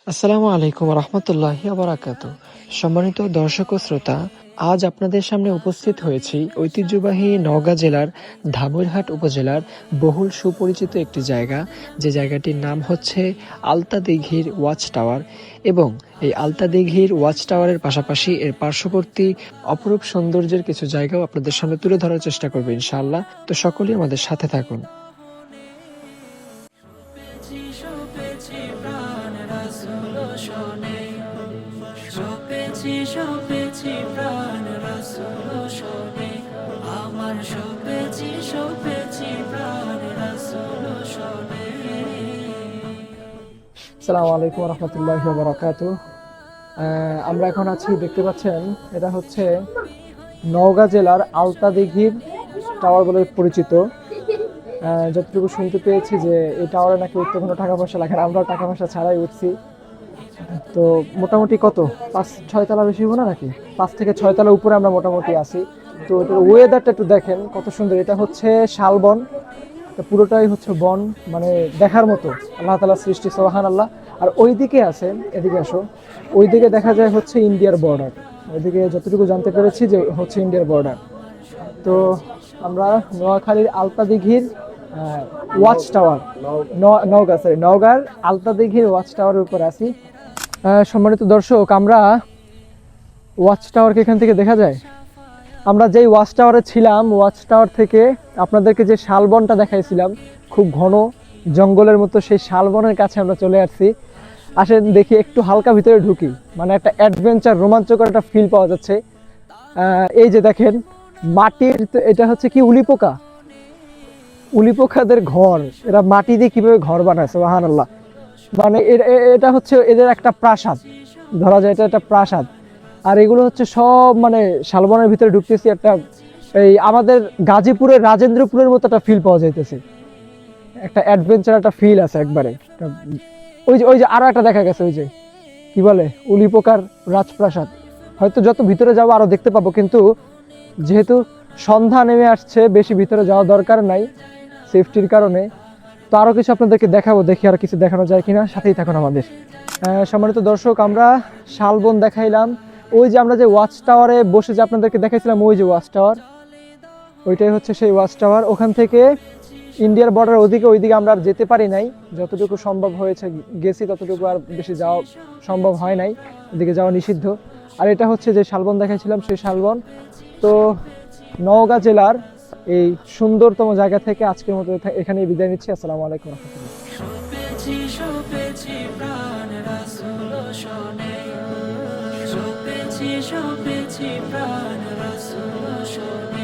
আসসালামু আলাইকুম রহমতুল্লাহি বারাকাতু। সম্মানিত দর্শক ও শ্রোতা, আজ আপনাদের সামনে উপস্থিত হয়েছি ঐতিহ্যবাহী নওগাঁ জেলার ধামইরহাট উপজেলার বহুল সুপরিচিত একটি জায়গা, যে জায়গাটির নাম হচ্ছে আলতা দিঘির ওয়াচ টাওয়ার। এবং এই আলতা দিঘির ওয়াচ টাওয়ারের পাশাপাশি এর পার্শ্ববর্তী অপরূপ সৌন্দর্যের কিছু জায়গাও আপনাদের সামনে তুলে ধরার চেষ্টা করবো ইনশাআল্লাহ। তো সকলেই আমাদের সাথে থাকুন। সপেছি প্রাণ রাসূল শোনে আমার সপেছি প্রাণ রাসূল শোনে। আসসালামু আলাইকুম রহমতুল্লাহি বারাকাতু। আমরা এখন আছি, দেখতে পাচ্ছেন, এটা হচ্ছে নওগাঁ জেলার আলতা দিঘির টাওয়ার বলে পরিচিত। যতটুকু শুনতে পেয়েছি যে এই টাওয়ারে নাকি উঠতে কোনো টাকা পয়সা লাগে না, আমরাও টাকা পয়সা ছাড়াই উঠছি। তো মোটামুটি কত 5-6 তলা বেশি হবো না নাকি, 5 থেকে 6 তলা উপরে আমরা মোটামুটি আছি। তো এটার ওয়েদারটা একটু দেখেন কত সুন্দর। এটা হচ্ছে শালবন, এটা পুরোটাই হচ্ছে বন, মানে দেখার মতো আল্লাহ তাআলার সৃষ্টি, সুবহানাল্লাহ। আর ওইদিকে আছে, এদিকে আসো, ওইদিকে দেখা যায় হচ্ছে ইন্ডিয়ার বর্ডার। ওইদিকে যতটুকু জানতে পেরেছি যে হচ্ছে ইন্ডিয়ার বর্ডার। তো আমরা নোয়াখালীর আলতা দিঘির ওয়াচ টাওয়ার, নওগাঁর আলতা দিঘির ওয়াচ টাওয়ারের উপর আছি। সম্মানিত দর্শক, আমরা ওয়াচ টাওয়ারকে এখান থেকে দেখা যায়। আমরা যেই ওয়াচ টাওয়ারে ছিলাম, ওয়াচ টাওয়ার থেকে আপনাদেরকে যে শালবনটা দেখাইছিলাম, খুব ঘন জঙ্গলের মতো, সেই শালবনের কাছে আমরা চলে আসছি। আসেন দেখি, একটু হালকা ভিতরে ঢুকি, মানে একটা অ্যাডভেঞ্চার, রোমাঞ্চকর একটা ফিল পাওয়া যাচ্ছে। এই যে দেখেন মাটির, তো এটা হচ্ছে কি উলিপোকা, উলিপোকাদের ঘর। এরা মাটি দিয়ে কিভাবে ঘর বানায়, সুবহানাল্লাহ। মানে এটা হচ্ছে এদের একটা প্রাসাদ, ধরা যায় এটা একটা প্রাসাদ। আর এগুলো হচ্ছে সব মানে শালবনের ভিতরে ঢুকতেছি, একটা এই আমাদের গাজীপুরের রাজেন্দ্রপুরের মতো একটা ফিল পাওয়া যাইতেছে, একটা অ্যাডভেঞ্চার একটা ফিল আছে একবারে। ওই যে আরো একটা দেখা গেছে, ওই যে কি বলে উলিপোকার রাজপ্রাসাদ। হয়তো যত ভিতরে যাবো আরো দেখতে পাবো, কিন্তু যেহেতু সন্ধ্যা নেমে আসছে, বেশি ভিতরে যাওয়া দরকার নাই সেফটির কারণে। তো আরো কিছু আপনাদেরকে দেখাবো, দেখি আর কিছু দেখানো যায় কিনা, সাথেই থাকুন আমাদের। সম্মানিত দর্শক, আমরা শালবন দেখাইলাম। ওই যে আমরা যে ওয়াচ টাওয়ারে বসে যে আপনাদেরকে দেখাইছিলাম, ওই যে ওয়াচ টাওয়ার, ওইটাই হচ্ছে সেই ওয়াচ টাওয়ার। ওখান থেকে ইন্ডিয়ার বর্ডার ওইদিকে আমরা আর যেতে পারি নাই, যতটুকু সম্ভব হয়েছে গেছি, ততটুকু আর বেশি যাওয়া সম্ভব হয় নাই, ওদিকে যাওয়া নিষিদ্ধ। আর এটা হচ্ছে যে শালবন দেখাইছিলাম, সেই শালবন। তো নওগাঁ জেলার এই সুন্দরতম জায়গা থেকে আজকের মতো এখানেই বিদায় নিচ্ছি। আসসালামু আলাইকুম রহমতুল্লাহ। সপেছি প্রাণ রাসূল শোনে সপেছি প্রাণ রাসূল শোনে।